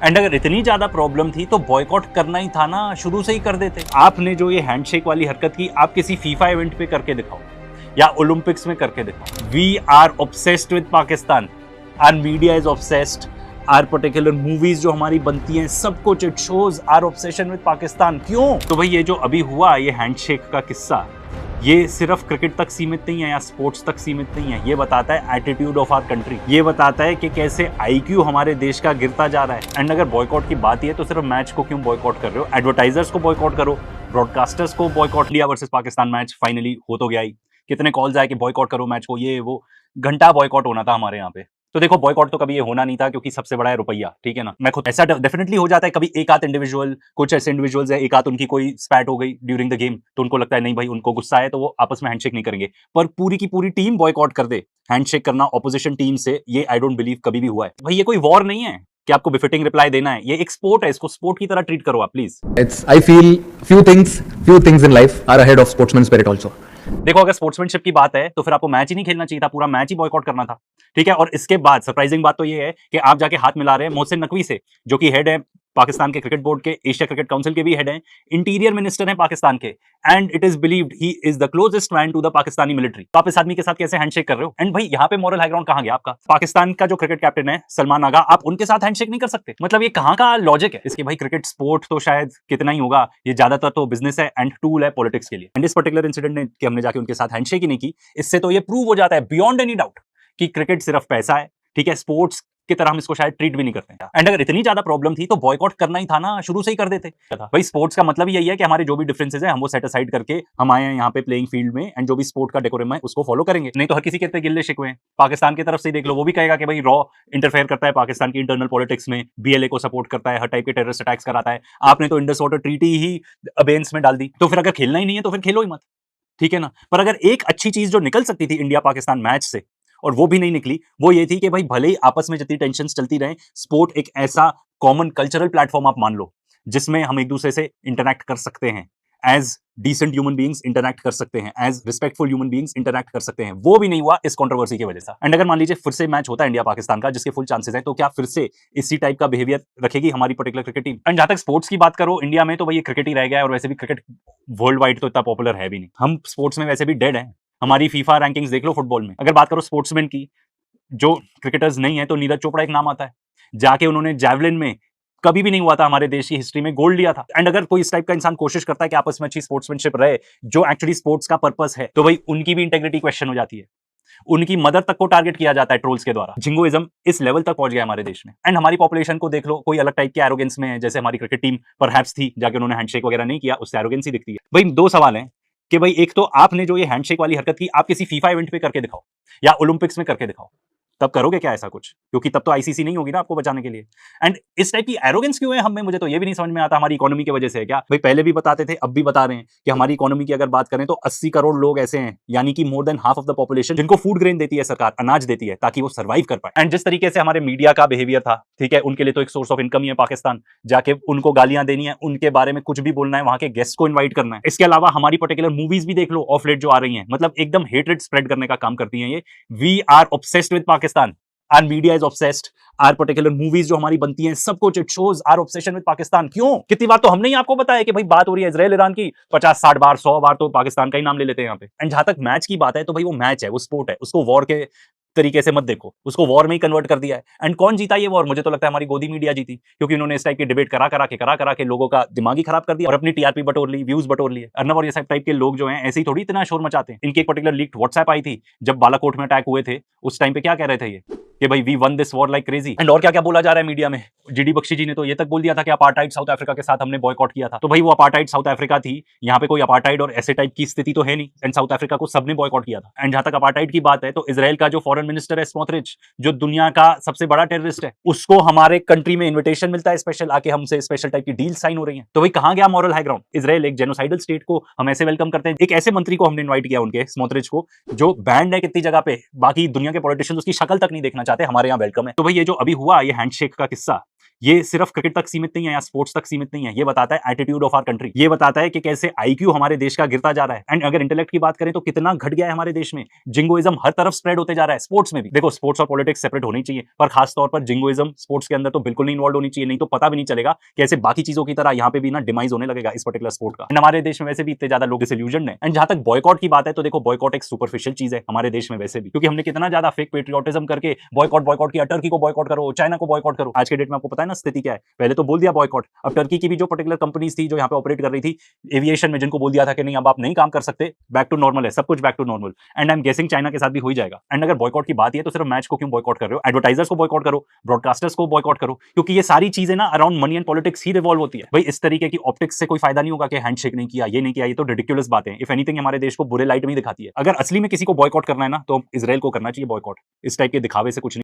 And अगर इतनी ज्यादा प्रॉब्लम थी तो बॉयकॉट करना ही था ना, शुरू से ही कर देते। आपने जो ये हैंडशेक वाली हरकत की, आप किसी फीफा इवेंट पे करके दिखाओ या ओलंपिक्स में करके दिखाओ। We are obsessed with Pakistan, our media is obsessed, our particular movies जो हमारी बनती हैं, सब कुछ it shows our obsession with Pakistan. क्यों? तो भाई ये जो अभी हुआ, ये हैंडशेक का किस्सा, ये सिर्फ क्रिकेट तक सीमित नहीं है या स्पोर्ट्स तक सीमित नहीं है। ये बताता है एटीट्यूड ऑफ आवर कंट्री, ये बताता है कि कैसे आईक्यू हमारे देश का गिरता जा रहा है। एंड अगर बॉयकॉट की बात ही है तो सिर्फ मैच को क्यों बॉयकॉट कर रहे हो? एडवर्टाइजर्स को बॉयकॉट करो, ब्रॉडकास्टर्स को बॉयकॉट। लिया वर्सेस पाकिस्तान मैच फाइनली हो तो गया ही, कितने कॉल्स आए कि बॉयकॉट करो मैच को, ये वो, घंटा बॉयकॉट होना था हमारे यहाँ पे। तो देखो बॉयकॉट तो कभी ये होना नहीं था क्योंकि सबसे बड़ा है रुपया, ठीक है ना। मैं खुद ऐसा डेफिनेटली हो जाता है कभी, एक आध इंडिविजुअल, कुछ ऐसे इंडिविजुअल्स है, एक आध उनकी कोई स्पैट हो गई ड्यूरिंग द गेम तो उनको लगता है नहीं भाई, उनको गुस्सा है तो वो आपस में हैंडशेक नहीं करेंगे। पर पूरी की पूरी टीम बॉयकॉट कर दे, हैंडशेक करना ऑपोजिशन टीम से, ये आई डोंट बिलीव कभी भी हुआ है। भाई ये कोई वॉर नहीं है कि आपको बिफिटिंग रिप्लाई देना है, ये एक स्पोर्ट है, इसको स्पोर्ट की तरह ट्रीट करो आप please. It's I feel few things in life are ahead of sportsman spirit also. देखो अगर स्पोर्ट्समैनशिप की बात है तो फिर आपको मैच ही नहीं खेलना चाहिए था, पूरा मैच ही बॉयकॉट करना था, ठीक है। और इसके बाद सरप्राइजिंग बात तो ये है कि आप जाके हाथ मिला रहे हैं मोहसिन नकवी से, जो कि हेड है पाकिस्तान के क्रिकेट बोर्ड के, एशिया क्रिकेट काउंसिल के भी हेड हैं, इंटीरियर मिनिस्टर हैं पाकिस्तान के, and it is believed he is the closest man to the Pakistani military. तो आप इस आदमी के साथ कैसे हैंडशेक कर रहे हो? एंड भाई यहाँ पे मॉरल हाई ग्राउंड कहाँ गया आपका? पाकिस्तान का जो क्रिकेट कैप्टन है सलमान आगा, आप उनके साथ हैंडशेक नहीं कर सकते? मतलब ये कहाँ का लॉजिक है? इसके भाई क्रिकेट स्पोर्ट तो शायद कितना ही होगा, ये ज्यादातर तो बिजनेस है एंड टूल है पॉलिटिक्स के लिए। एंड इस पर्टिकुलर इंसिडेंट ने कि हमने जाके उनके साथ हैंडशेक ही नहीं की, इससे तो ये प्रूव हो जाता है बियॉन्ड एनी डाउट कि क्रिकेट सिर्फ पैसा है, ठीक है, स्पोर्ट्स की तरह हम इसको शायद ट्रीट भी नहीं करते हैं। एंड अगर इतनी ज्यादा प्रॉब्लम थी तो बॉयकॉट करना ही था ना, शुरू से ही कर देते। भाई स्पोर्ट्स का मतलब ही यही है कि हमारे जो भी डिफरेंसेस है हम वो सेट असाइड करके हम आए हैं यहाँ पे प्लेइंग फील्ड में, एंड जो भी स्पोर्ट का डेकोरम है उसको फॉलो करेंगे। नहीं तो हर किसी के इतने गिल्ले शिकवे हैं, पाकिस्तान की तरफ से देख लो, वो भी कहेगा कि भाई रॉ इंटरफेयर करता है पाकिस्तान की इंटरनल पॉलिटिक्स में, बीएलए को सपोर्ट करता है, हर टाइप के टेररिस्ट अटैक्स कराता है। आपने तो इंडस वाटर ट्रीटी ही अबेंस में डाल दी, तो फिर अगर खेलना ही नहीं है तो फिर खेलो ही मत, ठीक है ना। पर अगर एक अच्छी चीज जो निकल सकती थी इंडिया पाकिस्तान मैच से, और वो भी नहीं निकली, वो ये थी कि भाई भले ही आपस में जितनी टेंशन चलती रहे, स्पोर्ट एक ऐसा कॉमन कल्चरल प्लेटफॉर्म आप मान लो जिसमें हम एक दूसरे से इंटरैक्ट कर सकते हैं, as decent human beings interact कर सकते हैं, as respectful human beings interact कर सकते हैं। वो भी नहीं हुआ इस कंट्रोवर्सी की वजह से। एंड अगर मान लीजिए फिर से मैच होता है इंडिया पाकिस्तान का, जिसके फुल चांसेस हैं, तो क्या फिर से इसी टाइप का बिहेवियर रखेगी हमारी पर्टिकुलर क्रिकेट टीम? एंड जहां तक स्पोर्ट्स की बात करो इंडिया में, तो भाई ये क्रिकेट ही रह गया है, और वैसे भी क्रिकेट वर्ल्ड वाइड तो इतना पॉपुलर है भी नहीं, हम स्पोर्ट्स में वैसे भी डेड है। हमारी फीफा रैंकिंग्स देख लो फुटबॉल में। अगर बात करो स्पोर्ट्समैन की जो क्रिकेटर्स नहीं है, तो नीरज चोपड़ा एक नाम आता है, जाके उन्होंने जैवलिन में, कभी भी नहीं हुआ था हमारे देश की हिस्ट्री में, गोल्ड लिया था। एंड अगर कोई इस टाइप का इंसान कोशिश करता है कि आपस में अच्छी स्पोर्ट्समैनशिप रहे, जो एक्चुअली स्पोर्ट्स का पर्पस है, तो भाई उनकी भी इंटेग्रिटी क्वेश्चन हो जाती है, उनकी मदर तक को टारगेट किया जाता है ट्रोल्स के द्वारा। जिंगोइज्म इस लेवल तक पहुंच गया हमारे देश में। एंड हमारी पॉपुलेशन को देख लो, कोई अलग टाइप की एरोगेंस में है, जैसे हमारी क्रिकेट टीम परहैप्स थी, जाके उन्होंने हैंडशेक वगैरह नहीं किया, उससे एरोगेंस ही दिखती है। भाई दो सवाल हैं कि भाई एक तो आपने जो ये हैंडशेक वाली हरकत की, आप किसी फीफा इवेंट पे करके दिखाओ या ओलंपिक्स में करके दिखाओ, तब करोगे क्या ऐसा कुछ? क्योंकि तब तो आईसीसी नहीं होगी ना आपको बचाने के लिए। एंड इस टाइप की एरोगेंस क्यों है हमें, मुझे तो ये भी नहीं समझ में आता। हमारी इकोनॉमी की वजह से है क्या? भाई पहले भी बताते थे, अब भी बता रहे हैं कि हमारी इकोनॉमी की अगर बात करें तो 80 करोड़ लोग ऐसे हैं, यानी कि more than half of the population, जिनको फूड ग्रेन देती है सरकार, अनाज देती है ताकि वो सर्वाइव कर पाए। एंड जिस तरीके से हमारे मीडिया का बिहेवियर था, ठीक है, उनके लिए तो एक सोर्स ऑफ इनकम ही है पाकिस्तान, जाके उनको गालियां देनी है, उनके बारे में कुछ भी बोलना है, वहां के गेस्ट को इन्वाइट करना है। इसके अलावा हमारी पर्टिकुलर मूवीज भी देख लो ऑफ लेट जो आ रही हैं, मतलब एकदम हेट्रेड स्प्रेड करने का काम करती हैं ये। We are obsessed with Pakistan, our media is obsessed, our particular movies जो हमारी बनती हैं, सब कुछ it shows our obsession with Pakistan. क्यों? कितनी बार तो हमने ही आपको बताया कि भाई बात हो रही है इजराइल ईरान की, 50-60 बार 100 बार तो पाकिस्तान का ही नाम ले लेते हैं यहाँ पे। एंड जहां तक मैच की बात है, तो भाई वो मैच है, वो स्पोर्ट है, उसको वॉर के तरीके से मत देखो, उसको वॉर में ही कन्वर्ट कर दिया है। एंड कौन जीता ये वॉर? मुझे तो लगता है हमारी गोदी मीडिया जीती, क्योंकि उन्होंने इस टाइप की डिबेट करा के लोगों का दिमाग ही खराब कर दिया और अपनी टीआरपी बटोर ली, व्यूज बटोर लिए। अर्नब और ये सब टाइप के लोग जो हैं ऐसे ही थोड़ी इतना शोर मचाते हैं। इनकी एक पर्टिकुलर लीक्ड व्हाट्सएप आई थी जब बालाकोट में अटैक हुए थे, उस टाइम पे क्या कह रहे थे ये कि भाई we won this war like crazy. And और क्या क्या बोला जा रहा है मीडिया में, जीडी बख्शी जी ने तो ये तक बोल दिया था कि अपार्टाइड साउथ अफ्रीका के साथ हमने बॉयकॉट किया था। तो भाई वो अपार्टाइड साउथ अफ्रीका थी, यहाँ पे कोई अपार्टाइड और ऐसे टाइप की स्थिति तो है नहीं, एंड साउथ अफ्रीका को सबने बॉयकॉट किया था। एंड जहां तक अपार्टाइड की बात है, तो इजराइल का जो फॉरेन मिनिस्टर है स्मोट्रिच, जो दुनिया का सबसे बड़ा टेररिस्ट है, उसको हमारे कंट्री में इन्विटेशन मिलता है स्पेशल, आके हमसे स्पेशल टाइप की डील साइन हो रही है। तो भाई कहां गया मॉरल हाई ग्राउंड? इजराइल एक जेनोसाइडल स्टेट को हम ऐसे वेलकम करते हैं। एक ऐसे मंत्री को हमने इन्वाइट किया, उनके स्मोट्रिच को, जो बैंड है कितनी जगह पे, बाकी दुनिया के पॉलिटिशियंस उसकी शक्ल तक नहीं देखना चाहते, हमारे यहाँ वेलकम है। तो भाई ये जो अभी हुआ, ये हैंडशेक का किस्सा, ये सिर्फ क्रिकेट तक सीमित नहीं है या स्पोर्ट्स तक सीमित नहीं है, ये बताता है एटीट्यूड ऑफ आवर कंट्री, ये बताता है कि कैसे आईक्यू हमारे देश का गिरता जा रहा है। एंड अगर इंटेलेक्ट की बात करें तो कितना घट गया है हमारे देश में, जिंगोइज्म हर तरफ स्प्रेड होते जा रहा है, स्पोर्ट्स में भी। देखो स्पोर्ट्स और पॉलिटिक्स सेपरेट होनी चाहिए, पर खास तौर पर जिंगोइज्म स्पोर्ट्स के अंदर तो बिल्कुल नहीं इन्वॉल्व होनी चाहिए, नहीं तो पता भी नहीं चलेगा कैसे बाकी चीजों की तरह यहाँ पे भी ना डिमाइज होने लगेगा इस पर्टिकुलर स्पोर्ट का। हमारे देश में वैसे भी इतने ज्यादा लोग डिsillusioned हैं। एंड जहां तक बॉयकॉट की बात है तो देखो बॉयकॉट एक सुपरफिशियल चीज है हमारे देश में वैसे भी, क्योंकि हमने कितना ज्यादा फेक पेट्रियोटिज्म करके बॉयकॉट किया, टर्की को बॉयकॉट करो, चाइना को बॉयकॉट करो। आज के डेट में आपको पता है ना स्थिति क्या है, पहले तो बोल दिया बॉयकॉट, अब टर्की की भी जो पर्टिकुलर कंपनीज थी जो यहाँ पे ऑपरेट कर रही थी एविएशन में, जिनको बोल दिया था कि नहीं अब आप नहीं काम कर सकते, बैक टू नॉर्मल है, सब कुछ back to normal. And I am guessing China के साथ भी हो ही जाएगा। एंड अगर बॉयकॉट की बात है तो सिर्फ मैच को क्यों बॉयकॉट कर रहे हो, एडवर्टाइजर्स को बॉयकॉट करो, ब्रॉडकास्टर्स को बॉयकॉट करो, क्योंकि ये सारी चीजें ना around money and politics he revolve होती है। भाई इस तरीके की ऑप्टिक्स से कोई फायदा नहीं होगा कि हैंडशेक नहीं किया, ये नहीं किया, ये तो रिडिकुलस बातें हैं। इफ एनीथिंग हमारे देश को बुरे लाइट में दिखाती है। अगर असली में किसी को बॉयकॉट करना है ना तो इसराइल को करना चाहिए बॉयकॉट, इस टाइप के दिखावे से कुछ नहीं।